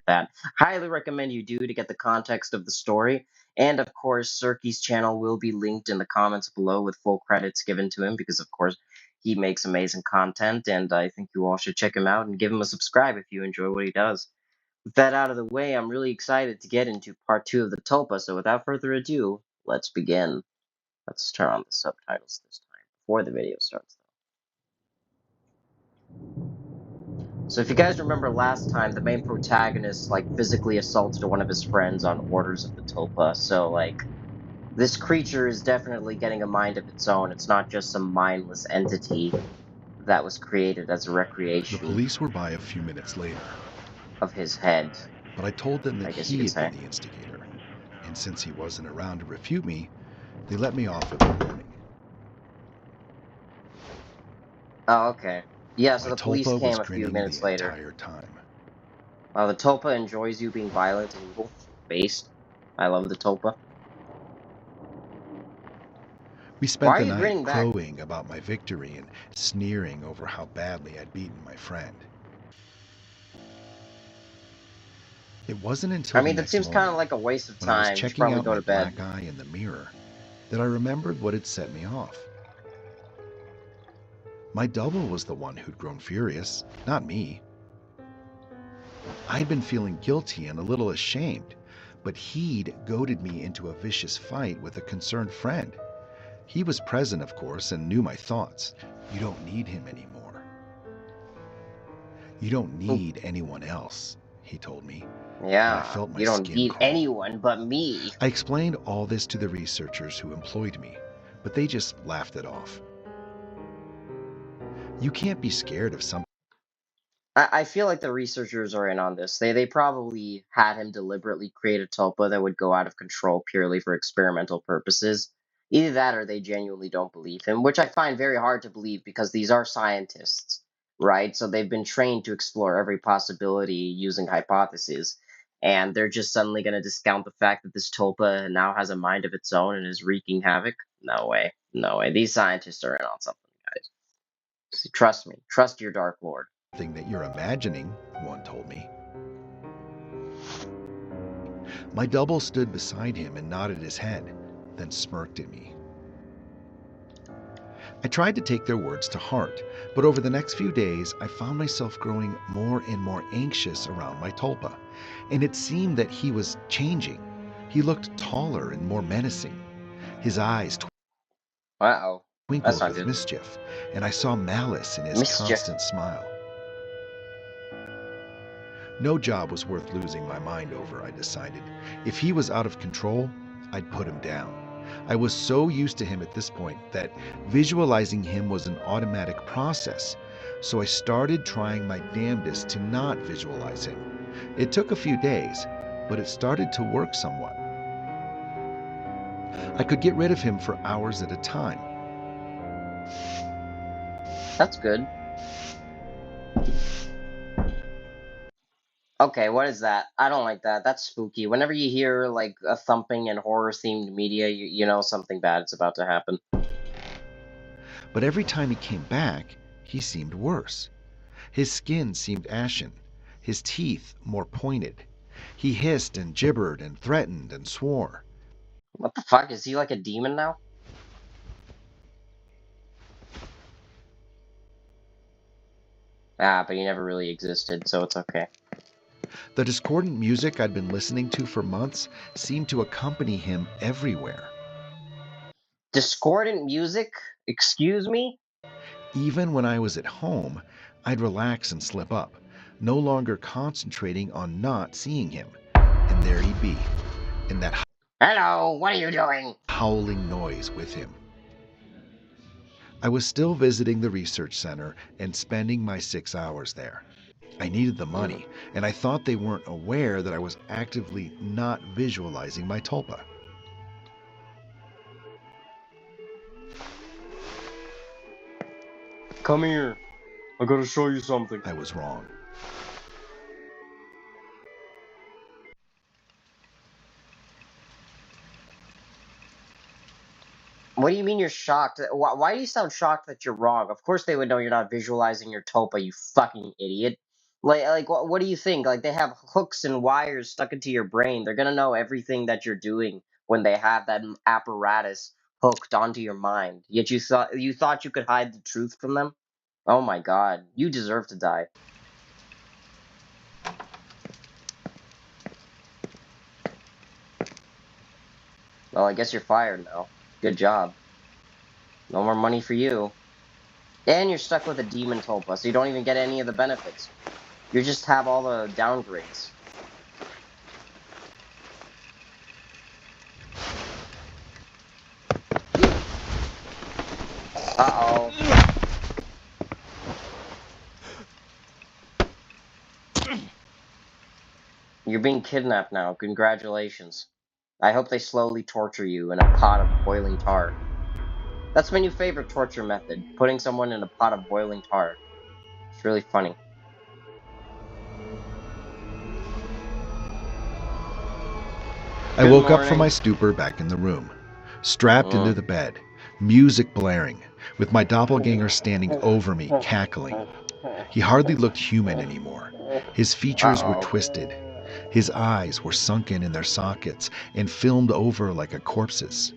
that. Highly recommend you do to get the context of the story. And of course, Cirky's channel will be linked in the comments below with full credits given to him because, of course, he makes amazing content, and I think you all should check him out and give him a subscribe if you enjoy what he does. With that out of the way, I'm really excited to get into part 2 of the Tulpa, so without further ado, let's begin. Let's turn on the subtitles this time, before the video starts, though. So if you guys remember last time, the main protagonist, physically assaulted one of his friends on orders of the Tulpa, so, this creature is definitely getting a mind of its own. It's not just some mindless entity that was created as a recreation. The police were by a few minutes later. Of his head. But I told them that he had say. been the instigator, and since he wasn't around to refute me, they let me off with a warning. Oh, okay. Yeah, so My the police Tulpa came was a few grinning minutes the later. entire time. Wow, the Tulpa enjoys you being violent and evil. Based. I love the Tulpa. We spent the night crowing about my victory and sneering over how badly I'd beaten my friend. It wasn't until the next seems morning, kind of like a waste of time. when I was checking out my black eye in the mirror, that I remembered what had set me off. My double was the one who'd grown furious, not me. I'd been feeling guilty and a little ashamed, but he'd goaded me into a vicious fight with a concerned friend. He was present, of course, and knew my thoughts. You don't need him anymore. You don't need anyone else, he told me. Yeah, I felt my you don't skin need crawl. anyone but me. I explained all this to the researchers who employed me, but they just laughed it off. You can't be scared of something. I feel like the researchers are in on this. They probably had him deliberately create a Tulpa that would go out of control purely for experimental purposes. Either that or they genuinely don't believe him, which I find very hard to believe because these are scientists, right? So they've been trained to explore every possibility using hypotheses, and they're just suddenly going to discount the fact that this Tulpa now has a mind of its own and is wreaking havoc? No way. No way. These scientists are in on something, guys. Trust me. Trust your Dark Lord. Thing that you're imagining, one told me. My double stood beside him and nodded his head, then smirked at me. I tried to take their words to heart, but over the next few days, I found myself growing more and more anxious around my Tulpa, and it seemed that he was changing. He looked taller and more menacing. His eyes twinkled with mischief, and I saw malice in his constant smile. No job was worth losing my mind over, I decided. If he was out of control, I'd put him down. I was so used to him at this point that visualizing him was an automatic process, so I started trying my damnedest to not visualize him. It took a few days, but it started to work somewhat. I could get rid of him for hours at a time. That's good. Okay, what is that? I don't like that. That's spooky. Whenever you hear, a thumping and horror-themed media, you know something bad is about to happen. But every time he came back, he seemed worse. His skin seemed ashen, his teeth more pointed. He hissed and gibbered and threatened and swore. What the fuck? Is he like a demon now? Ah, but he never really existed, so it's okay. The discordant music I'd been listening to for months seemed to accompany him everywhere. Discordant music? Excuse me? Even when I was at home, I'd relax and slip up, no longer concentrating on not seeing him. And there he'd be, in that hello, what are you doing? Howling noise with him. I was still visiting the research center and spending my 6 hours there. I needed the money, and I thought they weren't aware that I was actively not visualizing my Tulpa. Come here. I gotta show you something. I was wrong. What do you mean you're shocked? Why do you sound shocked that you're wrong? Of course they would know you're not visualizing your Tulpa, you fucking idiot. What do you think? Like, they have hooks and wires stuck into your brain. They're gonna know everything that you're doing when they have that apparatus hooked onto your mind. Yet you thought you could hide the truth from them? Oh my god, you deserve to die. Well, I guess you're fired now. Good job. No more money for you. And you're stuck with a demon tulpa, so you don't even get any of the benefits. You just have all the downgrades. Uh-oh. You're being kidnapped now. Congratulations. I hope they slowly torture you in a pot of boiling tar. That's my new favorite torture method, putting someone in a pot of boiling tar. It's really funny. I Good woke up from my morning. stupor back in the room, strapped into Mm. the bed, music blaring, with my doppelganger standing over me, cackling. He hardly looked human anymore. His features were Uh-oh. twisted. His eyes were sunken in their sockets and filmed over like a corpse's.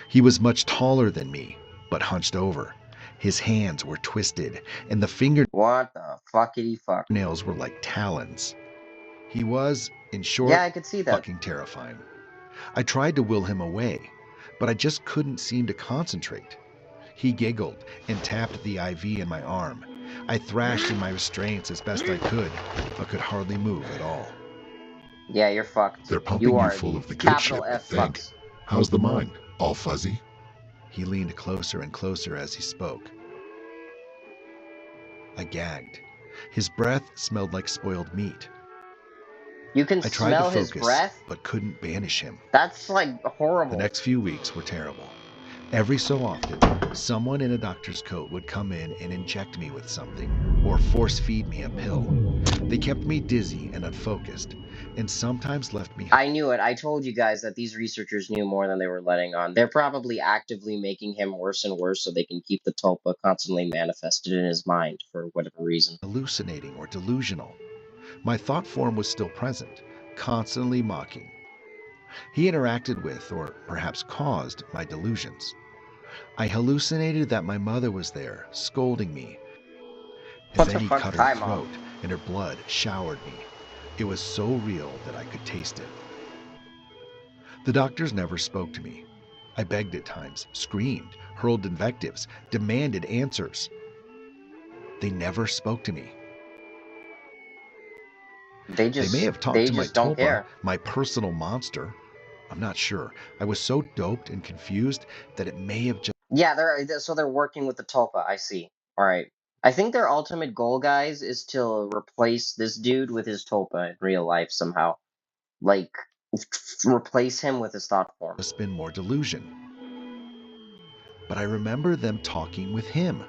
He was much taller than me, but hunched over. His hands were twisted, and the What the fuckity fuck? fingernails were like talons. He was, in Yeah, short, I could see that. fucking terrifying. I tried to will him away, but I just couldn't seem to concentrate. He giggled and tapped the IV in my arm. I thrashed in my restraints as best I could, but could hardly move at all. Yeah, you're fucked. They're You pumping you are full the of the good capital shit, I F think. fucks. How's the mind? All fuzzy? He leaned closer and closer as he spoke. I gagged. His breath smelled like spoiled meat. You can I tried to smell his focus, breath? but couldn't banish him. That's, like, The horrible. next few weeks were terrible. Every so often, someone in a doctor's coat would come in and inject me with something, or force feed me a pill. They kept me dizzy and unfocused, and sometimes left me. I knew it. I told you guys that these researchers knew more than they were letting on. They're probably actively making him worse and worse so they can keep the tulpa constantly manifested in his mind for whatever reason. Hallucinating or delusional. My thought form was still present, constantly mocking. He interacted with, or perhaps caused, my delusions. I hallucinated that my mother was there, scolding me, and What the then he fuck? cut her Hi, Mom. throat, and her blood showered me. It was so real that I could taste it. The doctors never spoke to me. I begged at times, screamed, hurled invectives, demanded answers. They never spoke to me. They may have talked They to my just don't Tulpa, care. my personal monster. I'm not sure. I was so doped and confused that it may have just. Yeah, they're working with the tulpa. I see. All right. I think their ultimate goal, guys, is to replace this dude with his tulpa in real life somehow. Like, replace him with his thought form. Just been more delusion. But I remember them talking with him.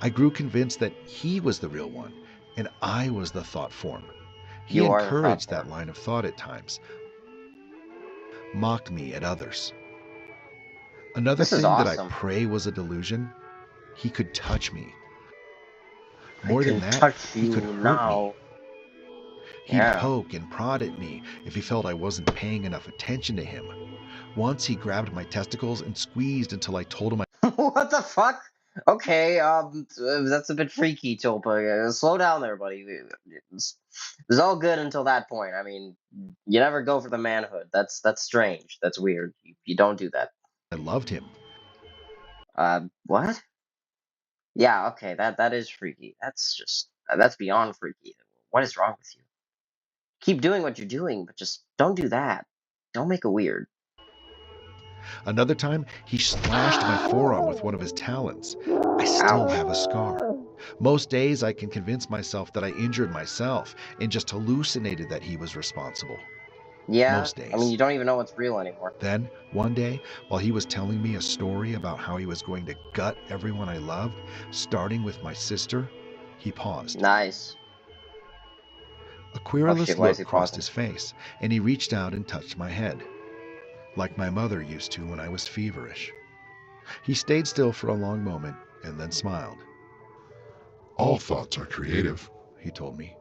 I grew convinced that he was the real one, and I was the thought form. He You are the thought encouraged that form. line of thought at times, mocked me at others. Another This is thing that I awesome. pray was a delusion, he could touch me. I More than can that, touch he could you hurt me. now. He'd Yeah. poke and prod at me if he felt I wasn't paying enough attention to him. Once he grabbed my testicles and squeezed until I told him What the fuck? Okay, that's a bit freaky, Tulpa. Slow down there, buddy. It's all good until that point. I mean, you never go for the manhood. That's strange. That's weird. You don't do that. I loved him. What? Yeah, okay, that is freaky. That's beyond freaky. What is wrong with you? Keep doing what you're doing, but just don't do that. Don't make it weird. Another time, he slashed my forearm with one of his talons. I still Ouch. have a scar. Most days, I can convince myself that I injured myself and just hallucinated that he was responsible. Yeah, Most I mean, days. you don't even know what's real anymore. Then, one day, while he was telling me a story about how he was going to gut everyone I loved, starting with my sister, he paused. Nice. A Oh shit, querulous why is look he crossed pausing? his face, and he reached out and touched my head, like my mother used to when I was feverish. He stayed still for a long moment and then smiled. All thoughts are creative. He told me.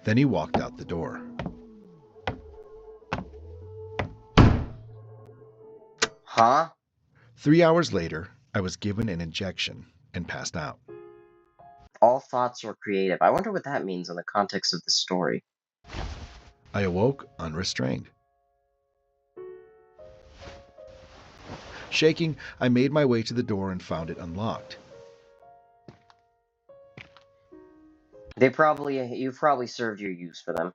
Then he walked out the door. Huh? 3 hours later, I was given an injection and passed out. All thoughts were creative. I wonder what that means in the context of the story. I awoke unrestrained. Shaking, I made my way to the door and found it unlocked. You've probably served your use for them.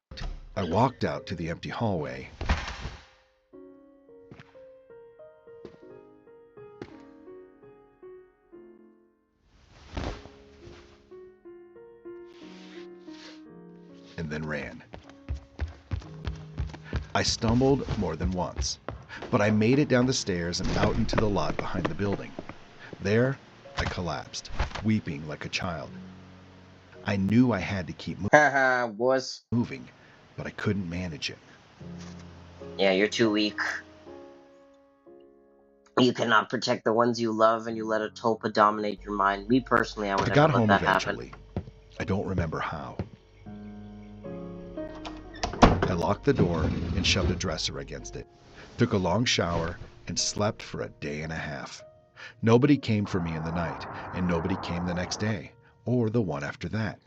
I walked out to the empty hallway. And then ran. I stumbled more than once, but I made it down the stairs and out into the lot behind the building. There, I collapsed, weeping like a child. I knew I had to keep Haha, wuss. moving, but I couldn't manage it. Yeah, you're too weak. You cannot protect the ones you love, and you let a tulpa dominate your mind. Me personally, I would I never got let home that eventually. I don't remember how. I locked the door and shoved a dresser against it, took a long shower, and slept for a day and a half. Nobody came for me in the night, and nobody came the next day, or the one after that.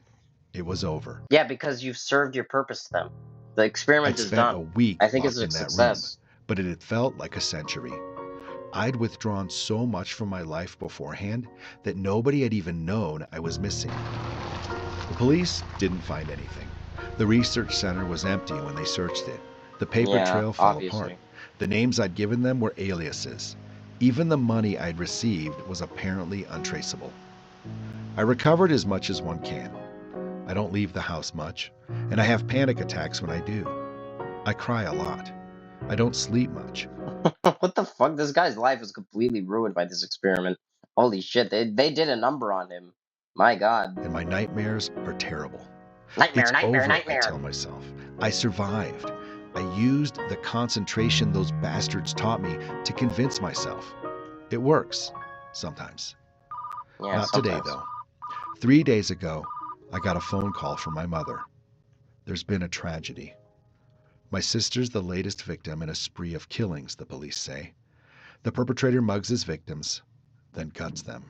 It was over. Yeah, because you've served your purpose to them. The experiment I'd is spent done. a week I think locked it's a in that success. room, but it had felt like a century. I'd withdrawn so much from my life beforehand that nobody had even known I was missing. The police didn't find anything. The research center was empty when they searched it. The paper Yeah, trail fell obviously. apart. The names I'd given them were aliases. Even the money I'd received was apparently untraceable. I recovered as much as one can. I don't leave the house much, and I have panic attacks when I do. I cry a lot. I don't sleep much. What the fuck? This guy's life is completely ruined by this experiment. Holy shit, they did a number on him. My god. And my nightmares are terrible. Nightmare, It's nightmare, over, I nightmare. tell myself. I survived. I used the concentration those bastards taught me to convince myself. It works. Sometimes. Yeah, Not today, sometimes. though. 3 days ago, I got a phone call from my mother. There's been a tragedy. My sister's the latest victim in a spree of killings, the police say. The perpetrator mugs his victims, then guts them.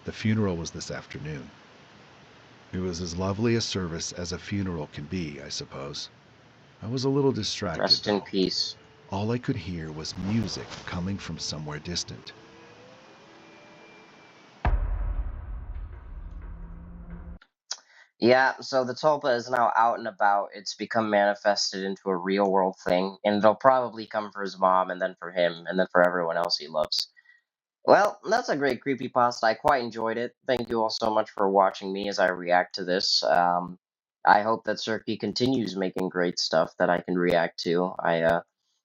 The funeral was this afternoon. It was as lovely a service as a funeral can be, I suppose. I was a little distracted, Rest in though. peace. All I could hear was music coming from somewhere distant. Yeah, so the tulpa is now out and about. It's become manifested into a real world thing, and it'll probably come for his mom, and then for him, and then for everyone else he loves. Well, that's a great creepypasta. I quite enjoyed it. Thank you all so much for watching me as I react to this. I hope that Cirky continues making great stuff that I can react to. I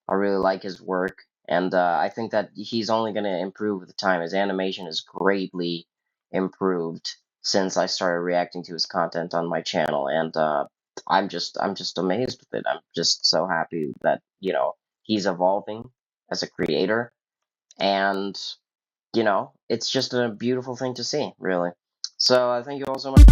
really like his work, and I think that he's only going to improve with time. His animation is greatly improved since I started reacting to his content on my channel, and I'm just amazed with it. I'm just so happy that he's evolving as a creator, and it's just a beautiful thing to see, really. So thank you all so much.